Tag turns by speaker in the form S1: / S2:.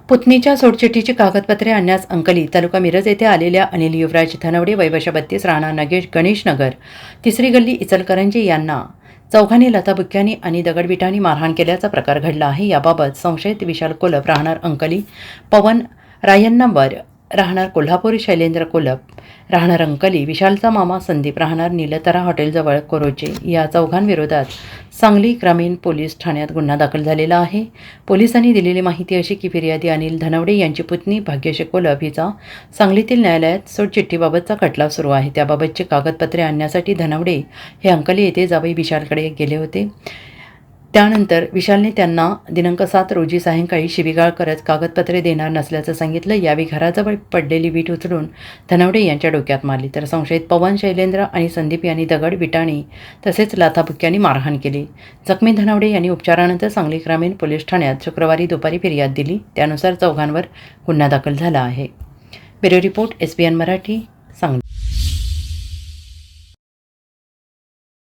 S1: पुतणीच्या सोडचिठ्ठीची कागदपत्रे आणण्यास अंकली तालुका मिरज येथे आलेल्या अनिल युवराज धनवडे वय वर्ष 32 राहणार गणेशनगर तिसरी गल्ली इचलकरंजी यांना चौघांनी लताबुक्क्यांनी आणि दगडविटांनी मारहाण केल्याचा प्रकार घडला आहे। याबाबत संशयित विशाल कोलप राहणार अंकली, पवन रायन्नवर राहणार कोल्हापूर, शैलेंद्र कोलप राहणार अंकली, विशालचा मामा संदीप राहणार नीलतरा हॉटेलजवळ कोरोचे या चौघांविरोधात सांगली ग्रामीण पोलीस ठाण्यात गुन्हा दाखल झालेला आहे। पोलिसांनी दिलेली माहिती अशी की फिर्यादी अनिल धनवडे यांची पुतणी भाग्यश्री कोलप हिचा सांगलीतील न्यायालयात सोडचिठ्ठीबाबतचा खटला सुरू आहे। त्याबाबतची कागदपत्रे आणण्यासाठी धनवडे हे अंकली येथे जावई विशालकडे गेले होते। त्यानंतर विशालने त्यांना दिनांक 7 रोजी सायंकाळी शिवीगाळ करत कागदपत्रे देणार नसल्याचं सांगितलं। यावेळी घराजवळ पडलेली वीट उचलून धनवडे यांच्या डोक्यात मारली, तर संशयित पवन, शैलेंद्र आणि संदीप यांनी दगड, विटाणी तसेच लाथाबुक्क्यांनी मारहाण केली। जखमी धनवडे यांनी उपचारानंतर सांगली ग्रामीण पोलीस ठाण्यात शुक्रवारी दुपारी फिर्याद दिली। त्यानुसार चौघांवर गुन्हा दाखल झाला आहे। Bureau report SBN Marathi, Sangli.